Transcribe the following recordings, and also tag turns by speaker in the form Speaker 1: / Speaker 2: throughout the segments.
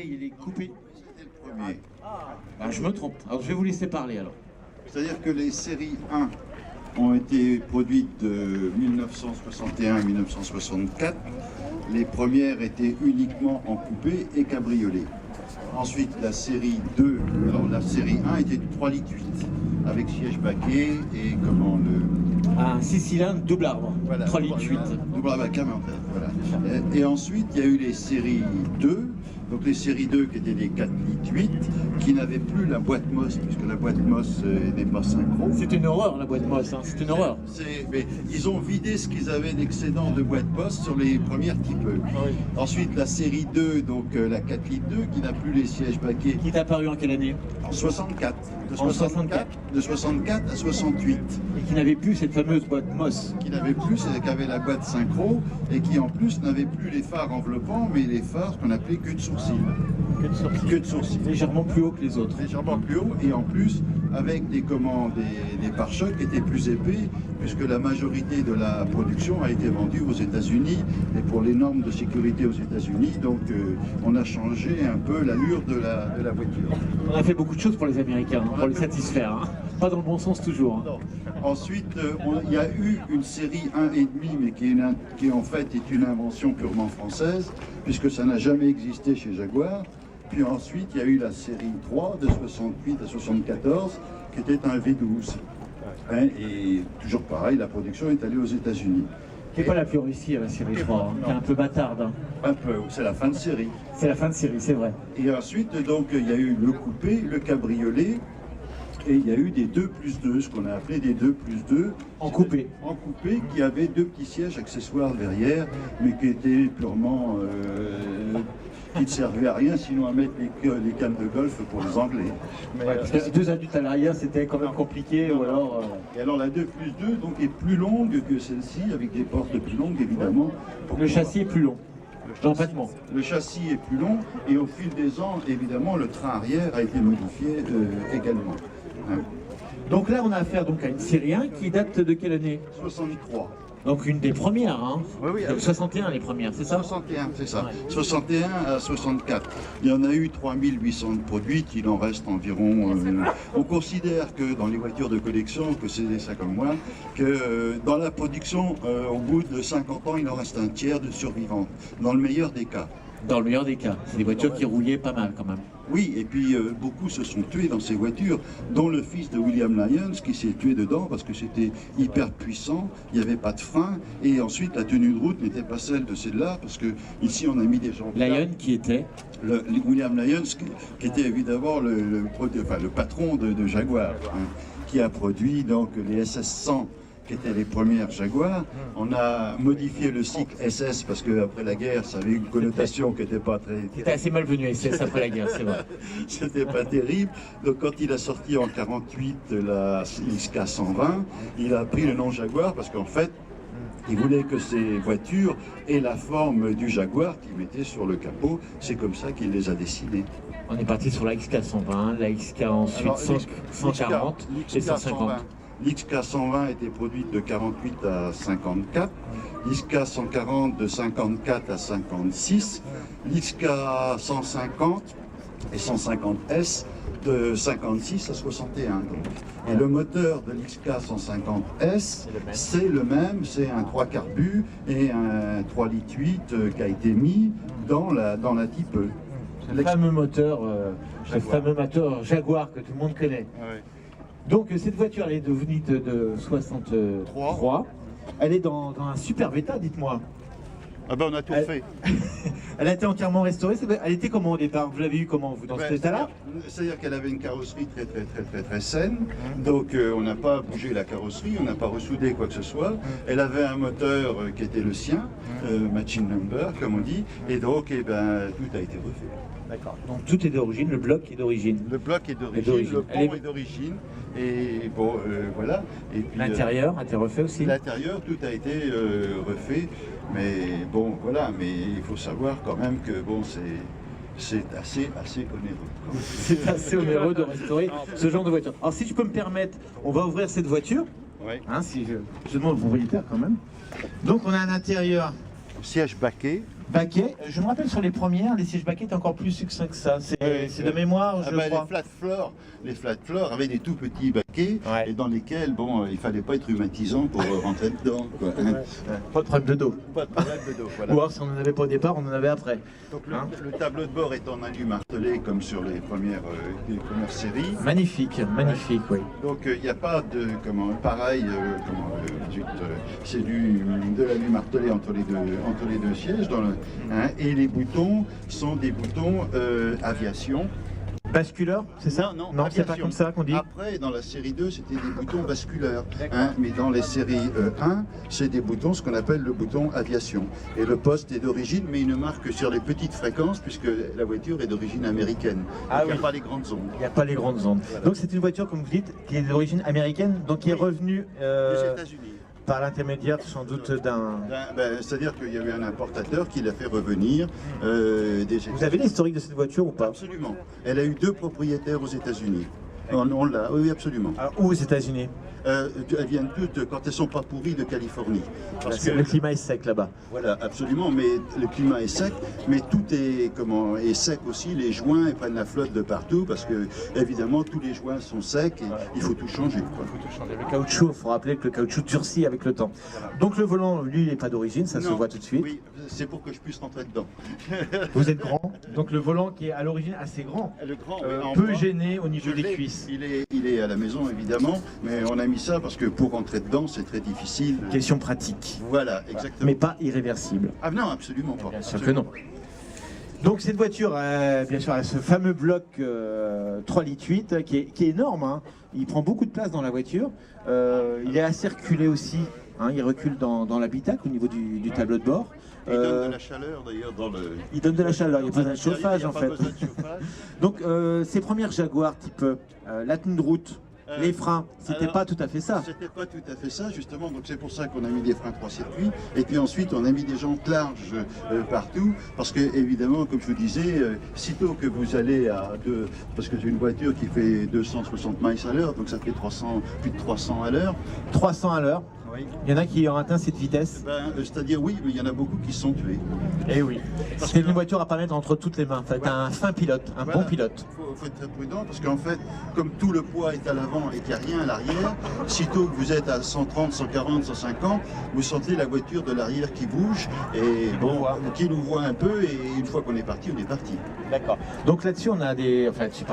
Speaker 1: il est coupé.
Speaker 2: C'était le premier.
Speaker 1: Ah, je me trompe. Alors je vais vous laisser parler alors.
Speaker 2: C'est-à-dire que les séries 1 ont été produites de 1961 à 1964. Les premières étaient uniquement en coupé et cabriolet. Ensuite, la série 2, alors la série 1 était de 3,8 litres avec siège baquet et comment le...
Speaker 1: Un 6 cylindres double arbre,
Speaker 2: Voilà,
Speaker 1: 3 litres 8.
Speaker 2: double arbre à cam, en fait, voilà. Et ensuite, il y a eu les séries 2, donc les séries 2 qui étaient des 4 litres 8, qui n'avaient plus la boîte MOS, puisque la boîte MOS n'est pas synchro.
Speaker 1: C'est une horreur la boîte MOS, hein. C'est une horreur.
Speaker 2: Mais ils ont vidé ce qu'ils avaient d'excédent de boîte MOS sur les premières types.
Speaker 1: Oui.
Speaker 2: Ensuite, la série 2, donc la 4 litres 2, qui n'a plus les sièges baquets.
Speaker 1: Qui est apparu en quelle année?
Speaker 2: En 64.
Speaker 1: En 64.
Speaker 2: De 64 à 68.
Speaker 1: Et qui n'avait plus cette fameuse boîte MOS.
Speaker 2: Qui n'avait plus, c'est qui avait la boîte synchro et qui en plus n'avait plus les phares enveloppants, mais les phares qu'on appelait queue de sourcil. Queue de sourcil.
Speaker 1: Légèrement plus haut que les autres.
Speaker 2: Légèrement plus haut et en plus avec des commandes, des pare-chocs qui étaient plus épais, puisque la majorité de la production a été vendue aux États-Unis et pour les normes de sécurité aux États-Unis, donc on a changé un peu l'allure de la voiture.
Speaker 1: On a fait beaucoup de choses pour les Américains, hein, pour les satisfaire. Hein. Pas dans le bon sens toujours. Hein.
Speaker 2: Ensuite, il y a eu une série 1,5, mais qui en fait est une invention purement française, puisque ça n'a jamais existé chez Jaguar. Puis ensuite, il y a eu la série 3 de 68 à 74, qui était un V12. Hein, et toujours pareil, la production est allée aux États-Unis.
Speaker 1: Qui n'est pas la plus réussie à la série 3, hein, qui est un peu bâtarde. Hein.
Speaker 2: Un peu, c'est la fin de série.
Speaker 1: C'est la fin de série, c'est vrai.
Speaker 2: Et ensuite, donc, il y a eu le coupé, le cabriolet, et il y a eu des 2+2, ce qu'on a appelé des 2+2.
Speaker 1: En coupé.
Speaker 2: En coupé, qui avaient 2 petits sièges accessoires derrière, mais qui étaient purement... qui ne servaient à rien, sinon à mettre les cannes de golf pour les Anglais.
Speaker 1: Mais, parce que 2 adultes à l'arrière, c'était quand même compliqué, ou alors...
Speaker 2: Et alors la 2+2 donc, est plus longue que celle-ci, avec des portes plus longues, évidemment.
Speaker 1: Le châssis est plus long.
Speaker 2: Le châssis est plus long, et au fil des ans, évidemment, le train arrière a été modifié également. Hein.
Speaker 1: Donc là, on a affaire donc, à une série 1 qui date de quelle année?
Speaker 2: 63.
Speaker 1: Donc une des premières, hein.
Speaker 2: Oui, oui.
Speaker 1: 61 les premières, c'est ça?
Speaker 2: 61, c'est ça.
Speaker 1: Ouais.
Speaker 2: 61 à 64. Il y en a eu 3800 produites, il en reste environ... on considère que dans les voitures de collection, que c'est ça comme moi, que dans la production, au bout de 50 ans, il en reste un tiers de survivantes, dans le meilleur des cas.
Speaker 1: Dans le meilleur des cas. C'est des voitures qui rouillaient pas mal quand même.
Speaker 2: Oui, et puis beaucoup se sont tués dans ces voitures, dont le fils de William Lyons qui s'est tué dedans parce que c'était hyper puissant, il n'y avait pas de frein, et ensuite la tenue de route n'était pas celle de celle-là, parce que ici on a mis des gens...
Speaker 1: Lyons qui était
Speaker 2: William Lyons, qui était évidemment le patron de Jaguar, hein, qui a produit donc les SS100, qui étaient les premières Jaguar. On a modifié le cycle SS parce qu'après la guerre, ça avait une connotation qui n'était pas très...
Speaker 1: C'était assez malvenu SS après la guerre, c'est vrai.
Speaker 2: C'était pas terrible. Donc quand il a sorti en 48 la XK 120, il a pris le nom Jaguar parce qu'en fait, il voulait que ces voitures aient la forme du Jaguar qu'il mettait sur le capot. C'est comme ça qu'il les a dessinées.
Speaker 1: On est parti sur la XK 120, la XK ensuite alors, 140 et 150.
Speaker 2: L'XK 120 était produite de 48 à 54, l'XK 140 de 54 à 56, l'XK 150 et 150S de 56 à 61. Donc. Et le moteur de l'XK 150S, c'est le même, c'est un 3 carbu et un 3 litres 8 qui a été mis dans la type E.
Speaker 1: Le fameux moteur, Jaguar que tout le monde connaît. Ouais. Donc cette voiture, elle est devenue de 63. Elle est dans un superbe état, dites-moi.
Speaker 2: Ah ben on a tout fait.
Speaker 1: Elle a été entièrement restaurée. Elle était comment au départ? Vous l'avez eu comment, vous, dans cet état-là?
Speaker 2: C'est-à-dire qu'elle avait une carrosserie très saine. Donc on n'a pas bougé la carrosserie, on n'a pas ressoudé quoi que ce soit. Elle avait un moteur qui était le sien, matching number comme on dit, et donc tout a été refait.
Speaker 1: D'accord. Donc tout est d'origine, le bloc est d'origine.
Speaker 2: Le bloc est d'origine, le pont est d'origine. Et bon, voilà.
Speaker 1: L'intérieur a été refait aussi?
Speaker 2: L'intérieur, tout a été refait. Mais bon, voilà. Mais il faut savoir quand même que bon, c'est assez onéreux.
Speaker 1: C'est assez onéreux de restaurer ce genre de voiture. Alors si je peux me permettre, on va ouvrir cette voiture.
Speaker 2: Oui.
Speaker 1: Hein, si je demande au propriétaire quand même. Donc on a un intérieur.
Speaker 2: Siège baquet.
Speaker 1: Baquet, je me rappelle sur les premières, les sièges Baquet étaient encore plus succincts que ça. C'est de mémoire, je crois.
Speaker 2: Les flat floor avaient des tout petits baquets et dans lesquels, bon, il fallait pas être rhumatisant pour rentrer dedans. Quoi.
Speaker 1: Pas de problème de dos.
Speaker 2: Pas de problème de dos, voilà.
Speaker 1: Ou alors si on n'en avait pas au départ, on en avait après.
Speaker 2: Donc le tableau de bord est en alu martelé comme sur les premières séries.
Speaker 1: Magnifique, magnifique, oui.
Speaker 2: Donc il n'y a pas de pareil, c'est de l'alu martelé entre les deux sièges. Et les boutons sont des boutons aviation.
Speaker 1: Basculeur, c'est ça? Non, c'est pas comme ça qu'on dit.
Speaker 2: Après, dans la série 2, c'était des boutons basculeurs. Mais dans les séries 1, c'est des boutons, ce qu'on appelle le bouton aviation. Et le poste est d'origine, mais il ne marque que sur les petites fréquences, puisque la voiture est d'origine américaine. Il n'y a pas les grandes ondes.
Speaker 1: Il n'y a pas les grandes ondes. Voilà. Donc c'est une voiture, comme vous dites, qui est d'origine américaine, donc qui est revenue
Speaker 2: des États-Unis.
Speaker 1: Par l'intermédiaire sans doute d'un...
Speaker 2: C'est-à-dire qu'il y a eu un importateur qui l'a fait revenir des États-Unis.
Speaker 1: Vous avez l'historique de cette voiture ou pas?
Speaker 2: Absolument. Elle a eu 2 propriétaires aux États-Unis. On l'a, oui, absolument.
Speaker 1: Alors, où aux États-Unis?
Speaker 2: Elles viennent toutes, quand elles sont pas pourries, de Californie.
Speaker 1: Parce que le climat est sec là-bas.
Speaker 2: Voilà, absolument, mais le climat est sec, mais tout est sec aussi. Les joints ils prennent la flotte de partout parce que, évidemment, tous les joints sont secs et il faut tout changer. Quoi.
Speaker 1: Il faut tout changer. Le caoutchouc, il faut rappeler que le caoutchouc durcit avec le temps. Donc le volant, lui, il n'est pas d'origine, ça se voit tout de suite.
Speaker 2: Oui, c'est pour que je puisse rentrer dedans.
Speaker 1: Vous êtes grand, donc le volant qui est à l'origine assez grand, peu gêné au niveau des cuisses.
Speaker 2: Il est à la maison, évidemment, mais on a mis ça parce que pour rentrer dedans, c'est très difficile.
Speaker 1: Question pratique.
Speaker 2: Voilà, exactement.
Speaker 1: Mais pas irréversible.
Speaker 2: Ah non, absolument pas.
Speaker 1: Bien sûr que non. Donc cette voiture, bien sûr, a ce fameux bloc 3,8 litres qui est énorme. Hein. Il prend beaucoup de place dans la voiture. Il est assez reculé aussi. Hein. Il recule dans l'habitacle au niveau du tableau de bord.
Speaker 2: Il donne de la chaleur d'ailleurs dans le...
Speaker 1: Il donne de la chaleur, il n'y a pas de chauffage en fait. Donc ces premières Jaguar type la tenue de route, les freins, c'était pas tout à fait ça.
Speaker 2: C'était pas tout à fait ça justement, donc c'est pour ça qu'on a mis des freins 3 circuits et puis ensuite on a mis des jantes larges partout parce que évidemment comme je vous disais, sitôt que vous allez parce que j'ai une voiture qui fait 260 miles à l'heure, donc ça fait plus de 300 à l'heure.
Speaker 1: 300 à l'heure. Oui. Il y en a qui ont atteint cette vitesse.
Speaker 2: C'est-à-dire oui, mais il y en a beaucoup qui se sont tués.
Speaker 1: Eh oui. C'est une voiture à pas mettre entre toutes les mains. C'est un fin pilote, un bon pilote.
Speaker 2: Il faut être très prudent parce qu'en fait, comme tout le poids est à l'avant et qu'il n'y a rien à l'arrière, sitôt que vous êtes à 130, 140, 150, vous sentez la voiture de l'arrière qui bouge et qui nous voit un peu et une fois qu'on est parti, on est parti.
Speaker 1: D'accord. Donc là-dessus, on a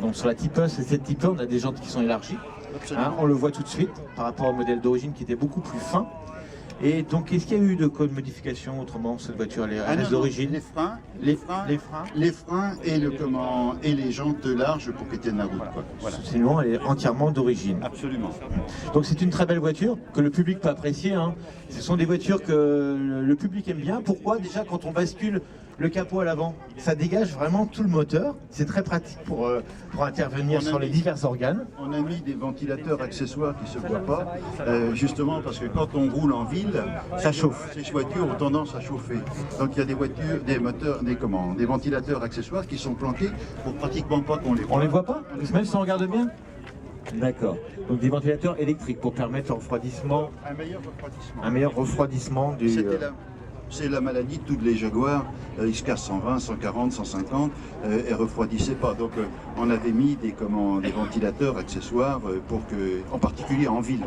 Speaker 1: sur la Type E, cette Type E, on a des jantes qui sont élargies. Hein, on le voit tout de suite par rapport au modèle d'origine qui était beaucoup plus fin. Et donc, est-ce qu'il y a eu de modification autrement cette voiture d'origine?
Speaker 2: Les freins et les jantes larges pour qu'elles tiennent la route.
Speaker 1: Voilà. Sinon, elle est entièrement d'origine.
Speaker 2: Absolument.
Speaker 1: Donc, c'est une très belle voiture que le public peut apprécier. Hein. Ce sont des voitures que le public aime bien. Pourquoi? Déjà, quand on bascule le capot à l'avant, ça dégage vraiment tout le moteur. C'est très pratique pour intervenir sur les divers organes.
Speaker 2: On a mis des ventilateurs accessoires qui ne se voient pas, justement parce que quand on roule en ville,
Speaker 1: ça chauffe.
Speaker 2: Ces voitures ont tendance à chauffer. Donc il y a des ventilateurs accessoires qui sont planqués pour pratiquement pas qu'on les voit.
Speaker 1: On les voit pas? Même si on regarde bien? D'accord. Donc des ventilateurs électriques pour permettre un refroidissement. Un meilleur refroidissement du...
Speaker 2: C'est la maladie de toutes les Jaguars, XK 120, 140, 150, elles ne refroidissaient pas. Donc on avait mis des ventilateurs accessoires pour que, en particulier en ville.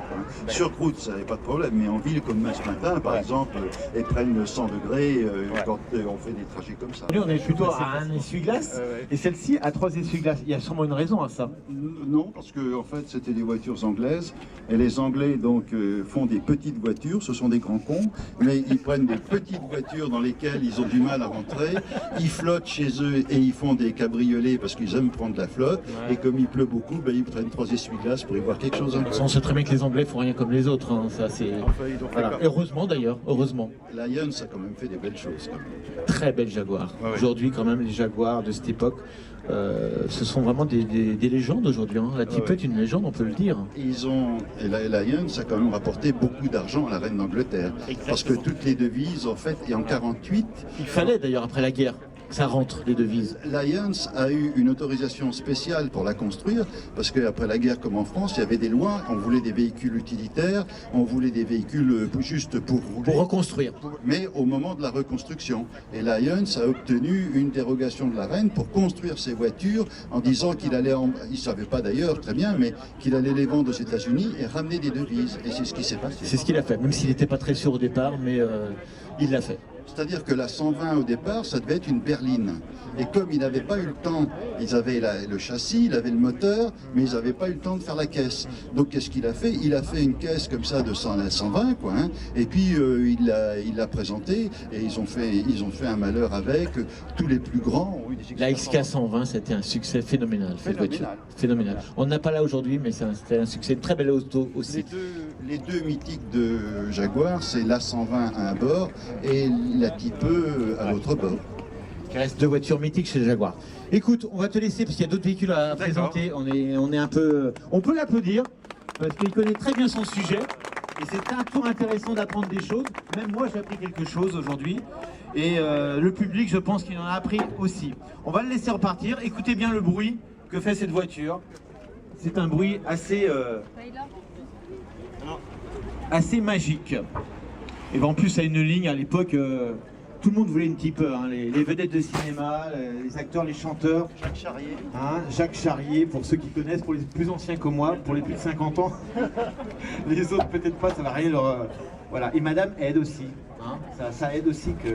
Speaker 2: Sur route, ça n'avait pas de problème, mais en ville, comme ce matin, par exemple, elles prennent 100 degrés quand on fait des trajets comme ça.
Speaker 1: Nous, on est plutôt à un essuie-glace, et celle-ci à 3 essuie-glaces. Il y a sûrement une raison à ça.
Speaker 2: Non, parce que en fait, c'était des voitures anglaises, et les Anglais donc font des petites voitures. Ce sont des grands cons, mais ils prennent des petites voitures dans lesquelles ils ont du mal à rentrer, ils flottent chez eux et ils font des cabriolets parce qu'ils aiment prendre la flotte, et comme il pleut beaucoup, ils prennent 3 essuie-glaces pour y voir quelque chose.
Speaker 1: On sait très bien que les Anglais font rien comme les autres, hein. Ça c'est... Voilà. Heureusement d'ailleurs, heureusement.
Speaker 2: Lions a quand même fait des belles choses.
Speaker 1: Très belles Jaguars. Aujourd'hui quand même, les Jaguars de cette époque, ce sont vraiment des légendes aujourd'hui. Hein. La Type E est une légende, on peut le dire.
Speaker 2: Et la Lions a quand même rapporté beaucoup d'argent à la reine d'Angleterre. Parce que toutes les devises, en fait, et en 48...
Speaker 1: Il fallait d'ailleurs après la guerre. ça rentre, les devises?
Speaker 2: L'Alliance a eu une autorisation spéciale pour la construire, parce qu'après la guerre, comme en France, il y avait des lois, on voulait des véhicules utilitaires, on voulait des véhicules juste pour rouler.
Speaker 1: Pour reconstruire.
Speaker 2: Mais au moment de la reconstruction. Et l'Alliance a obtenu une dérogation de la reine pour construire ces voitures en disant qu'il allait, il ne savait pas d'ailleurs très bien, mais qu'il allait les vendre aux États-Unis et ramener des devises. Et c'est ce qui s'est passé.
Speaker 1: C'est ce qu'il a fait, même s'il n'était pas très sûr au départ, mais il l'a fait.
Speaker 2: C'est-à-dire que la 120 au départ, ça devait être une berline. Et comme ils n'avaient pas eu le temps, ils avaient le châssis, ils avaient le moteur, mais ils n'avaient pas eu le temps de faire la caisse. Donc qu'est-ce qu'il a fait? Il a fait une caisse comme ça de 120, quoi. Hein, et puis il l'a présentée et ils ont fait un malheur avec. Tous les plus grands ont eu des succès.
Speaker 1: La XK 120, c'était un succès phénoménal, cette voiture. Phénoménal. On n'a pas là aujourd'hui, mais c'était un succès, une très belle auto aussi.
Speaker 2: Les deux mythiques de Jaguar, c'est la 120 à un bord et la Type E à l'autre bord.
Speaker 1: Il reste deux voitures mythiques chez Jaguar. Écoute, on va te laisser parce qu'il y a d'autres véhicules à présenter. On est un peu... On peut l'applaudir parce qu'il connaît très bien son sujet. Et c'est toujours intéressant d'apprendre des choses. Même moi, j'ai appris quelque chose aujourd'hui. Et le public, je pense qu'il en a appris aussi. On va le laisser repartir. Écoutez bien le bruit que fait cette voiture. C'est un bruit assez magique. Et en plus, à une ligne, à l'époque... tout le monde voulait une Type E, hein, les vedettes de cinéma, les acteurs, les chanteurs.
Speaker 2: Jacques Charrier.
Speaker 1: Hein, Jacques Charrier, pour ceux qui connaissent, pour les plus anciens comme moi, pour les plus de 50 ans. Les autres peut-être pas, ça va rien leur... Voilà, et Madame aide aussi. Hein, ça aide aussi que...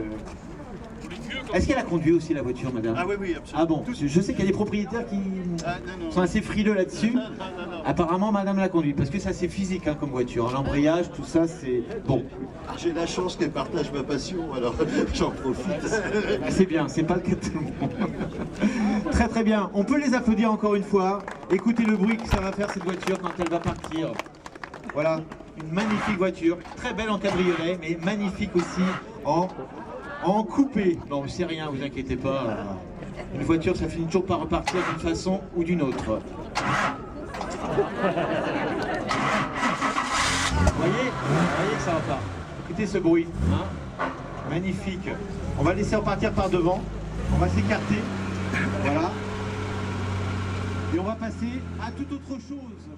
Speaker 1: Est-ce qu'elle a conduit aussi la voiture, Madame?
Speaker 2: Ah oui, oui, absolument.
Speaker 1: Ah bon, je sais qu'il y a des propriétaires qui sont assez frileux là-dessus. Apparemment, Madame l'a conduit, parce que c'est assez physique hein, comme voiture. L'embrayage, tout ça, c'est... Bon.
Speaker 2: J'ai la chance qu'elle partage ma passion, alors j'en profite.
Speaker 1: C'est bien, c'est pas le cas de tout le monde. Très très bien, on peut les applaudir encore une fois. Écoutez le bruit que ça va faire cette voiture quand elle va partir. Voilà, une magnifique voiture, très belle en cabriolet, mais magnifique aussi en coupé. Non, c'est rien, vous inquiétez pas. Une voiture, ça finit toujours par repartir d'une façon ou d'une autre. Vous voyez que ça repart. Écoutez ce bruit, hein, magnifique. On va laisser repartir par devant. On va s'écarter. Voilà. Et on va passer à toute autre chose.